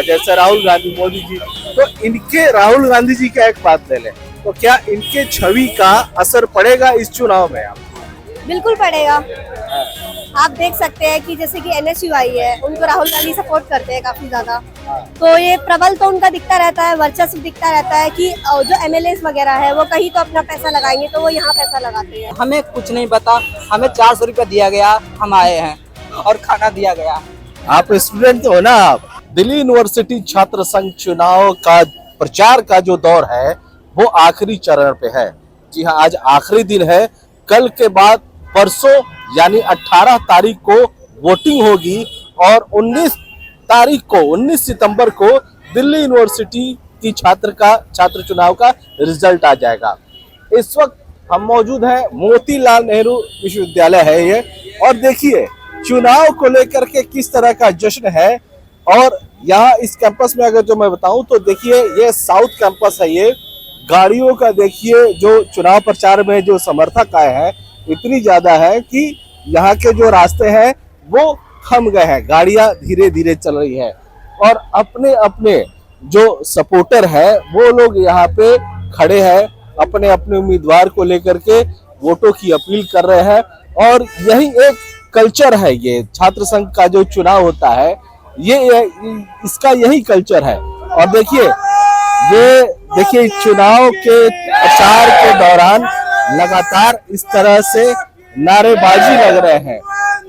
जैसे राहुल गांधी, मोदी जी, तो इनके राहुल गांधी जी का एक बात ले लें तो क्या इनके छवि का असर पड़ेगा इस चुनाव में? आप बिल्कुल पड़ेगा। आप देख सकते हैं कि जैसे कि NSUI है, उनको राहुल गांधी सपोर्ट करते हैं काफी ज्यादा। तो ये प्रबल तो उनका दिखता रहता है, वर्चस्व दिखता रहता है कि जो MLAs वगैरह है वो कहीं तो अपना पैसा लगाएंगे तो वो यहाँ पैसा लगाते हैं। हमें कुछ नहीं पता, हमें 400 रुपया दिया गया, हम आए हैं और खाना दिया गया। आप स्टूडेंट हो ना? आप दिल्ली यूनिवर्सिटी छात्र संघ चुनाव का प्रचार का जो दौर है वो आखिरी चरण पे है। जी हाँ, आज आखिरी दिन है। कल के बाद परसों यानी 18 तारीख को वोटिंग होगी और 19 सितंबर को दिल्ली यूनिवर्सिटी की छात्र चुनाव का रिजल्ट आ जाएगा। इस वक्त हम मौजूद हैं, मोतीलाल नेहरू विश्वविद्यालय है ये, और देखिए चुनाव को लेकर के किस तरह का जश्न है। और यहाँ इस कैंपस में अगर जो मैं बताऊं तो देखिए ये साउथ कैंपस है। ये गाड़ियों का देखिए जो चुनाव प्रचार में जो समर्थक आए हैं इतनी ज्यादा है कि यहाँ के जो रास्ते हैं वो थम गए हैं, गाड़ियां धीरे धीरे चल रही है और अपने अपने जो सपोर्टर है वो लोग यहाँ पे खड़े हैं, अपने अपने उम्मीदवार को लेकर के वोटों की अपील कर रहे हैं। और यही एक कल्चर है, ये छात्र संघ का जो चुनाव होता है ये इसका यही कल्चर है। और देखिए चुनाव के प्रचार के दौरान लगातार इस तरह से नारेबाजी लग रहे हैं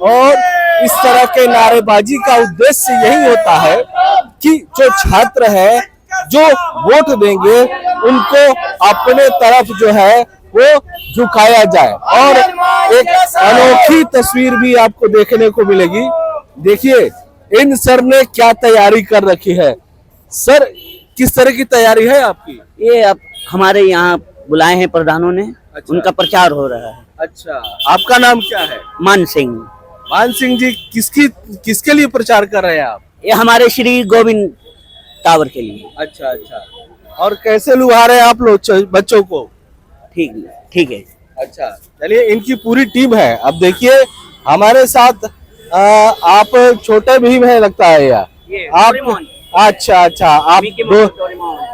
और इस तरह के नारेबाजी का उद्देश्य यही होता है कि जो छात्र है जो वोट देंगे उनको अपने तरफ जो है वो झुकाया जाए। और एक अनोखी तस्वीर भी आपको देखने को मिलेगी। देखिए इन सर ने क्या तैयारी कर रखी है। सर, किस तरह की तैयारी है आपकी? ये अब हमारे यहाँ बुलाए हैं प्रधानों ने। अच्छा। उनका प्रचार हो रहा है। अच्छा, आपका नाम क्या है? मान सिंह। मान सिंह जी, किसके लिए प्रचार कर रहे हैं आप? ये हमारे श्री गोविंद टावर के लिए। अच्छा अच्छा, और कैसे लुभा रहे हैं आप लोग बच्चों को? ठीक है। अच्छा, चलिए इनकी पूरी टीम है। अब देखिए हमारे साथ आप छोटे भीम है लगता है यार आप। अच्छा,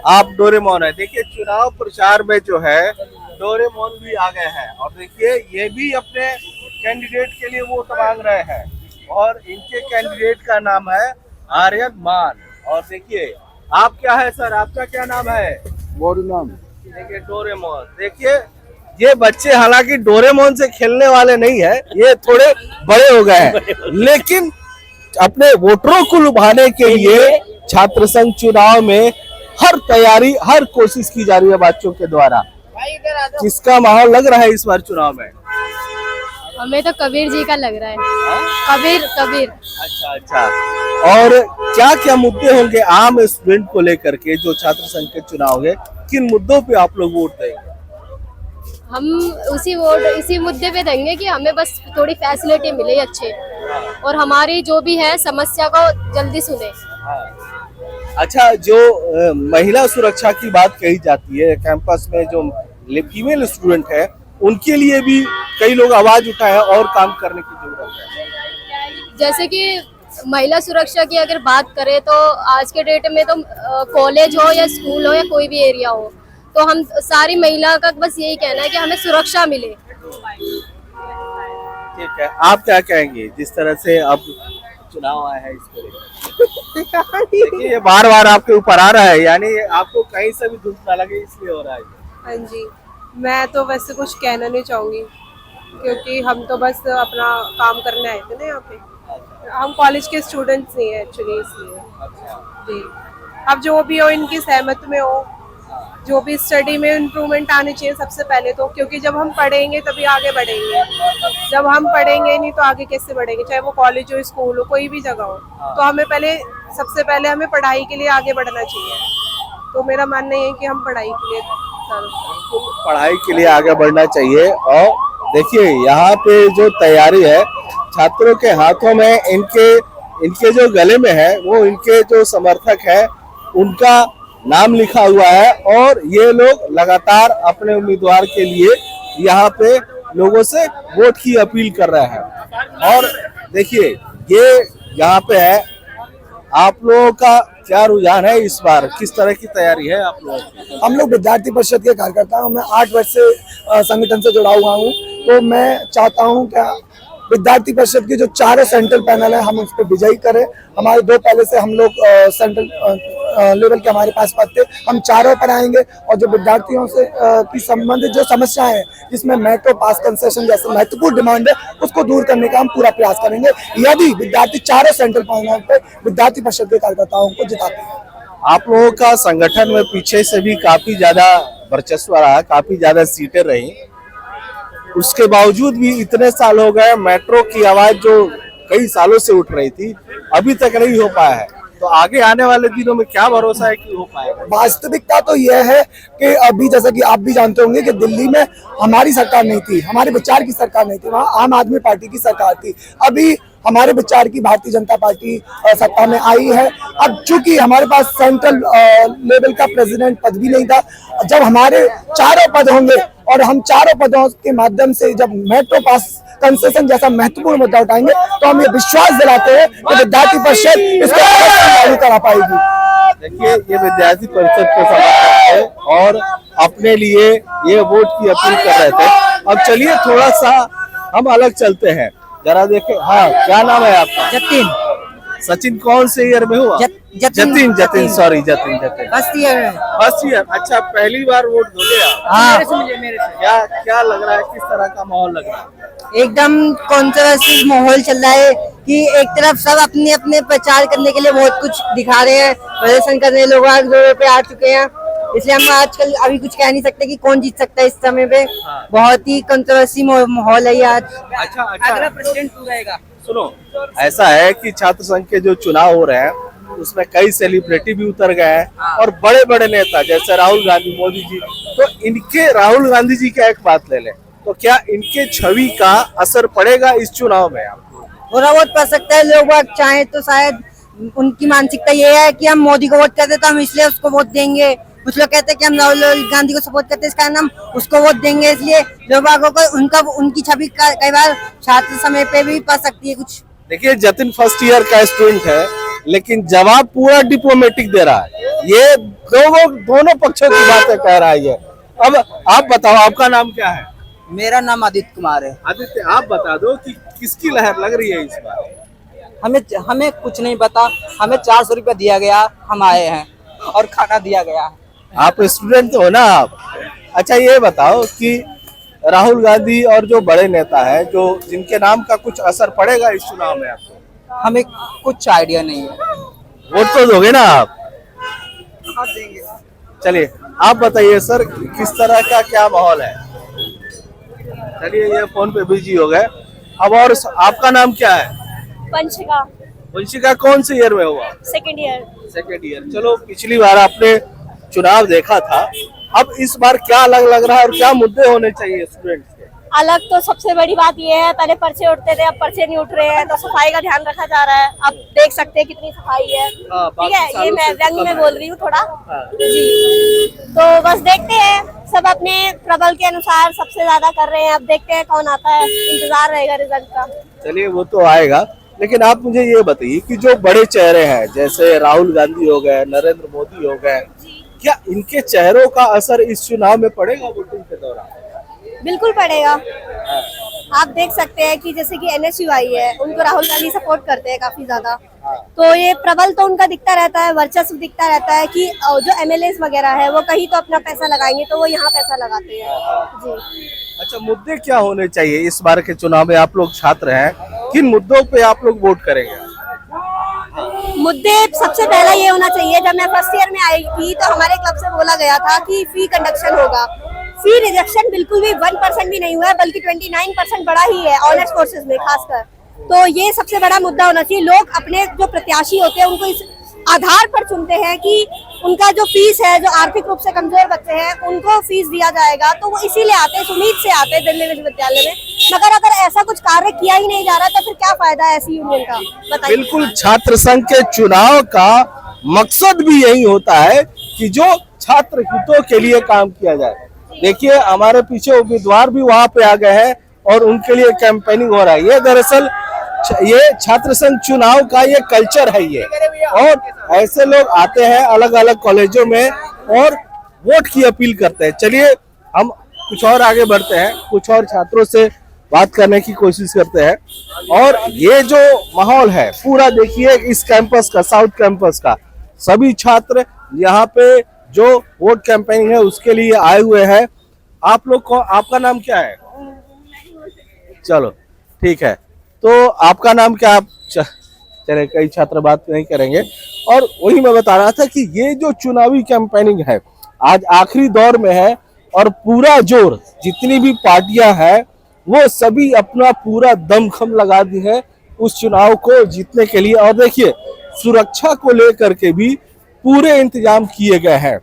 आप डोरेमोन है। देखिए चुनाव प्रचार में जो है डोरेमोन भी आ गए हैं और देखिए ये भी अपने कैंडिडेट के लिए वोट मांग रहे हैं और इनके कैंडिडेट का नाम है आर्यन मान। और देखिए आप क्या है सर, आपका क्या नाम है? नाम देखिए डोरेमोन। देखिए ये बच्चे हालांकि डोरेमोन से खेलने वाले नहीं है, ये थोड़े बड़े हो गए हैं लेकिन अपने वोटरों को लुभाने के लिए छात्र संघ चुनाव में हर तैयारी, हर कोशिश की जा रही है बच्चों के द्वारा। किसका माहौल लग रहा है इस बार चुनाव में? हमें तो कबीर जी का लग रहा है। कबीर। अच्छा, और क्या क्या मुद्दे होंगे आम स्टूडेंट को लेकर के जो छात्र संघ के चुनाव है, किन मुद्दों पे आप लोग वोट देंगे? हम इसी मुद्दे पे देंगे कि हमें बस थोड़ी फैसिलिटी मिले अच्छे और हमारी जो भी है समस्या को जल्दी सुने। अच्छा, जो महिला सुरक्षा की बात कही जाती है कैंपस में, जो फीमेल स्टूडेंट है उनके लिए भी कई लोग आवाज उठाए और काम करने की जरूरत है। जैसे कि महिला सुरक्षा की अगर बात करें तो आज के डेट में तो कॉलेज हो या स्कूल हो या कोई भी एरिया हो तो हम सारी महिला का बस यही कहना है कि हमें सुरक्षा मिले। ठीक है, आप क्या कहेंगे जिस तरह से अब चुनाव आया है इसको लेकर? देखिए ये बार बार आपके ऊपर आ रहा है, यानी आपको कहीं से भी धूप ना लगे इसलिए हो रहा है। हाँ जी, मैं तो वैसे कुछ कहना नहीं चाहूंगी क्योंकि हम तो बस अपना काम करने आए थे ना यहाँ पे। हम कॉलेज के स्टूडेंट्स नहीं है एक्चुअली, इसलिए। जी, अब जो भी हो इनकी सहमत में हो, जो भी स्टडी में इम्प्रूवमेंट आनी चाहिए सबसे पहले तो, क्योंकि जब हम पढ़ेंगे तभी आगे बढ़ेंगे। जब हम पढ़ेंगे नहीं तो आगे कैसे बढ़ेंगे, चाहे वो कॉलेज हो, स्कूल हो, कोई भी जगह हो। तो हमें सबसे पहले हमें पढ़ाई के लिए आगे बढ़ना चाहिए। तो मेरा मानना ये है कि हम पढ़ाई के लिए आगे बढ़ना चाहिए। और देखिए यहाँ पे जो तैयारी है छात्रों के हाथों में, इनके जो गले में है वो इनके जो समर्थक है उनका नाम लिखा हुआ है और ये लोग लगातार अपने उम्मीदवार के लिए यहाँ पे लोगों से वोट की अपील कर रहे हैं। और देखिए ये यहाँ पे है, आप लोगों का क्या रुझान है इस बार, किस तरह की तैयारी है आप लोगों की? हम लोग विद्यार्थी परिषद के कार्यकर्ता हूँ। मैं 8 वर्ष से संगठन से जुड़ा हुआ हूँ। तो मैं चाहता हूँ कि विद्यार्थी परिषद के जो चारों सेंट्रल पैनल है हम उस पर विजयी करें। हमारे 2 पहले से हम लोग सेंट्रल लेवल के हमारे पास पद थे, हम चारों पर आएंगे और जो विद्यार्थियों से की संबंधित जो समस्याएं हैं जिसमें मेट्रो पास कंसेशन जैसे महत्वपूर्ण डिमांड है उसको दूर करने का हम पूरा प्रयास करेंगे यदि विद्यार्थी चारों सेंट्रल पैनल पे विद्यार्थी परिषद के कार्यकर्ताओं को जिताते हैं। आप लोगों का संगठन में पीछे से भी काफी ज्यादा वर्चस्व रहा, काफी ज्यादा सीटें रही, उसके बावजूद भी इतने साल हो गए मेट्रो की आवाज जो कई सालों से उठ रही थी अभी तक नहीं हो पाया है। तो आगे आने वाले दिनों में क्या भरोसा है कि हो पाएगा? वास्तविकता तो यह है कि अभी जैसा कि आप भी जानते होंगे कि दिल्ली में हमारी सरकार नहीं थी, हमारे विचार की सरकार नहीं थी, वहाँ आम आदमी पार्टी की सरकार थी। अभी हमारे विचार की भारतीय जनता पार्टी सत्ता में आई है। अब चूंकि हमारे पास सेंट्रल लेवल का प्रेसिडेंट पद भी नहीं था, जब हमारे चारों पद होंगे और हम चारों पदों के माध्यम से जब मेट्रो पास कंसेशन जैसा महत्वपूर्ण मुद्दा उठाएंगे तो हम ये विश्वास दिलाते हैं कि विद्यार्थी परिषद इसको लागू करा पाएगी। देखिए ये विद्यार्थी परिषद के समर्थक है और अपने लिए ये वोट की अपील कर रहे थे। अब चलिए थोड़ा सा हम अलग चलते हैं, जरा देखें। हाँ, क्या नाम है आपका? जतिन। सचिन कौन से ईयर में हुआ? Jatin sorry Jatin first year में। First year. अच्छा, पहली बार वोट दोगे आप? हाँ। मेरे से। क्या लग रहा है, किस तरह का माहौल लग रहा है? एकदम कॉन्ट्रोवर्सी माहौल चल रहा है कि एक तरफ सब अपने अपने प्रचार करने के लिए बहुत कुछ दिखा रहे हैं, प्रदर्शन करने लोग जोरों पे आ चुके हैं, इसलिए हम आजकल अभी कुछ कह नहीं सकते कि कौन जीत सकता है इस समय पे। बहुत ही कंट्रोवर्सी माहौल है आज। अच्छा अगला प्रेसिडेंट कौन रहेगा? सुनो, ऐसा है कि छात्र संघ के जो चुनाव हो रहे हैं उसमें कई सेलिब्रिटी भी उतर गए हैं और बड़े बड़े नेता जैसे राहुल गांधी, मोदी जी। तो इनके, राहुल गांधी जी का एक बात ले लें तो क्या इनके छवि का असर पड़ेगा इस चुनाव में? थोड़ा बहुत पड़ सकता है। लोग बाग चाहे तो शायद उनकी मानसिकता ये है कि हम मोदी को वोट करते तो हम इसलिए उसको वोट देंगे। कुछ लोग कहते हैं कि हम राहुल गांधी को सपोर्ट करते हैं इस कारण हम उसको वोट देंगे, इसलिए लोग बागों को उनकी छवि कई बार छात्र समय पे भी पड़ सकती है कुछ। देखिए जतिन फर्स्ट ईयर का स्टूडेंट है लेकिन जवाब पूरा डिप्लोमेटिक दे रहा है। ये दोनों पक्षों की बातें कह रहा है ये। अब आप बताओ, आपका नाम क्या है? मेरा नाम आदित्य कुमार है। आदित्य, आप बता दो कि किसकी लहर लग रही है इस बार? हमें कुछ नहीं पता। हमें 400 रुपया दिया गया, हम आए हैं और खाना दिया गया। आप स्टूडेंट हो ना आप? अच्छा ये बताओ कि राहुल गांधी और जो बड़े नेता है जो जिनके नाम का कुछ असर पड़ेगा इस चुनाव में आपको? हमें कुछ आइडिया नहीं है। वोट तो दोगे ना आप? देंगे। चलिए आप बताइए सर, किस तरह का क्या माहौल है? चलिए ये फोन पे बिजी हो गए। अब और आपका नाम क्या है? वंशिका। वंशिका कौन से ईयर में हुआ? Second year. Second year. चलो पिछली बार आपने चुनाव देखा था, अब इस बार क्या अलग लग रहा है और क्या मुद्दे होने चाहिए स्टूडेंट्स के? अलग तो सबसे बड़ी बात ये है, पहले पर्चे उठते थे, अब पर्चे नहीं उठ रहे हैं, तो सफाई का ध्यान रखा जा रहा है। अब देख सकते हैं कितनी सफाई है। ठीक है, ये मैं व्यंग में बोल रही हूँ थोड़ा। जी, तो बस देखते हैं, सब अपने प्रबल के अनुसार सबसे ज्यादा कर रहे हैं। अब देखते हैं कौन आता है, इंतजार रहेगा रिजल्ट का। चलिए वो तो आएगा, लेकिन आप मुझे ये बताइए कि जो बड़े चेहरे हैं जैसे राहुल गांधी हो गए, नरेंद्र मोदी हो गए, क्या इनके चेहरों का असर इस चुनाव में पड़ेगा वोटिंग के दौरान? बिल्कुल पड़ेगा। आप देख सकते हैं कि जैसे कि NSUI है, उनको राहुल गांधी सपोर्ट करते हैं काफी ज्यादा, तो ये प्रबल तो उनका दिखता रहता है, वर्चस्व दिखता रहता है कि जो MLAs वगैरह है वो कहीं तो अपना पैसा लगाएंगे तो वो यहाँ पैसा लगाते हैं। जी। अच्छा, मुद्दे क्या होने चाहिए इस बार के चुनाव में? आप लोग छात्र हैं, किन मुद्दों पे आप लोग वोट करेंगे? मुद्दे सबसे पहला ये होना चाहिए, जब मैं फर्स्ट ईयर में आई थी तो हमारे क्लब से बोला गया था कि फी कंडक्शन होगा। फी रिडक्शन बिल्कुल भी 1% भी नहीं हुआ है, बल्कि 29% बढ़ा ही है ऑनर्स कोर्सेज में खासकर। तो ये सबसे बड़ा मुद्दा होना चाहिए। लोग अपने जो प्रत्याशी होते हैं उनको इस आधार पर चुनते हैं कि उनका जो फीस है, जो आर्थिक रूप से कमजोर बच्चे हैं उनको फीस दिया जाएगा, तो वो इसीलिए आते हैं, उम्मीद से आते हैं दिल्ली विश्वविद्यालय में। मगर अगर ऐसा कुछ कार्य किया ही नहीं जा रहा तो फिर क्या फायदा है ऐसी यूनियन का, बताइए। बिल्कुल, छात्र संघ के चुनाव का मकसद भी यही होता है कि जो छात्र हितों के लिए काम किया जाए। देखिए हमारे पीछे उम्मीदवार भी वहां पे आ गए हैं और उनके लिए कैंपेनिंग हो रहा है। ये दरअसल ये छात्र संघ चुनाव का ये कल्चर है ये, और ऐसे लोग आते हैं अलग अलग कॉलेजों में और वोट की अपील करते हैं। चलिए हम कुछ और आगे बढ़ते हैं, कुछ और छात्रों से बात करने की कोशिश करते हैं। और ये जो माहौल है पूरा देखिए इस कैंपस का, साउथ कैंपस का, सभी छात्र यहाँ पे जो वोट कैंपेनिंग है उसके लिए आए हुए हैं। आप लोग को, आपका नाम क्या है? चलो ठीक है, तो आपका नाम क्या? आप चले, कई छात्र बात नहीं करेंगे। और वही मैं बता रहा था कि ये जो चुनावी कैंपेनिंग है आज आखिरी दौर में है और पूरा जोर जितनी भी पार्टियां हैं वो सभी अपना पूरा दमखम लगा दी है उस चुनाव को जीतने के लिए। और देखिए सुरक्षा को लेकर के भी पूरे इंतजाम किए गए हैं।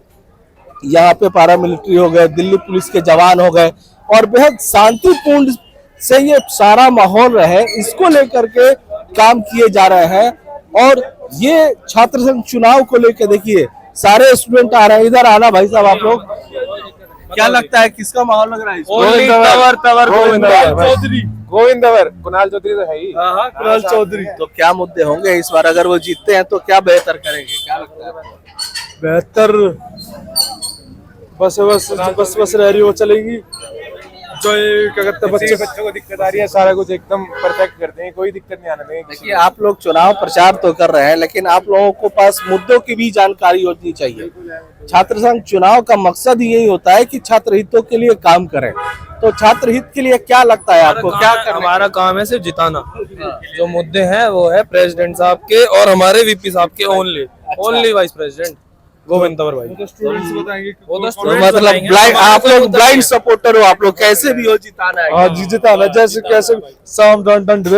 यहाँ पे पैरामिलिट्री हो गए, दिल्ली पुलिस के जवान हो गए, और बेहद शांतिपूर्ण से ये सारा माहौल रहे इसको लेकर के काम किए जा रहे हैं। और ये छात्र संघ चुनाव को लेकर देखिए सारे स्टूडेंट आ रहे हैं। इधर आना भाई साहब, आप लोग क्या लगता है किसका माहौल लग रहा है? गोविंदवर कुणाल चौधरी तो है ही। कुणाल चौधरी। तो क्या मुद्दे होंगे इस बार, अगर वो जीतते हैं तो क्या बेहतर करेंगे, क्या लगता है आपको? बेहतर बस रह रही वो चलेगी। जो क्या कहते हैं, बच्चों को दिक्कत आ रही है, सारा कुछ एकदम परफेक्ट कर देंगे, कोई दिक्कत नहीं आने देंगे। देखिए आप लोग चुनाव प्रचार तो कर रहे हैं लेकिन आप लोगों को पास मुद्दों की भी जानकारी होनी चाहिए। छात्र संघ चुनाव का मकसद ही यही होता है कि छात्र हितों के लिए काम करें। तो छात्र हित के लिए क्या लगता है आपको, क्या करना? हमारा काम है सिर्फ जिताना। जो मुद्दे हैं वो है प्रेसिडेंट साहब के और हमारे वीपी साहब के only vice president Govind Tanwar भाई। तो मतलब ब्लाइंड, आप लोग ब्लाइंड सपोर्टर हो, आप लोग कैसे भी हो जिताना है। हाँ जी, जिताना जैसे कैसे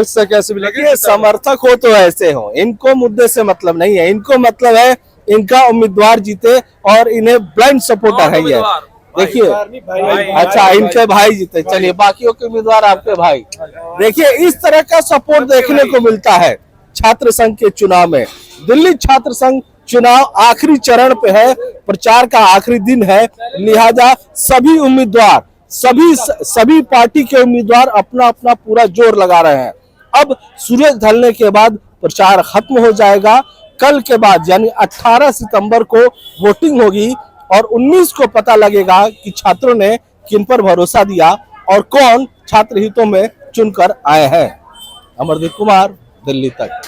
से कैसे भी देखिए समर्थक हो तो ऐसे हो, इनको मुद्दे से मतलब नहीं है, इनको मतलब है इनका उम्मीदवार जीते और इन्हें ब्लाइंड सपोर्टर है ये। देखिए अच्छा इनके भाई जीते, चलिए बाकियों के उम्मीदवार आपके भाई। देखिए इस तरह का सपोर्ट देखने को मिलता है छात्र संघ के चुनाव में। दिल्ली छात्र संघ चुनाव आखिरी चरण पे है, प्रचार का आखिरी दिन है, लिहाजा सभी उम्मीदवार, सभी पार्टी के उम्मीदवार अपना अपना पूरा जोर लगा रहे हैं। अब सूरज ढलने के बाद प्रचार खत्म हो जाएगा। कल के बाद यानी 18 सितंबर को वोटिंग होगी और 19 को पता लगेगा कि छात्रों ने किन पर भरोसा दिया और कौन छात्र हितों में चुनकर आए हैं। अमरदीप कुमार, दिल्ली तक।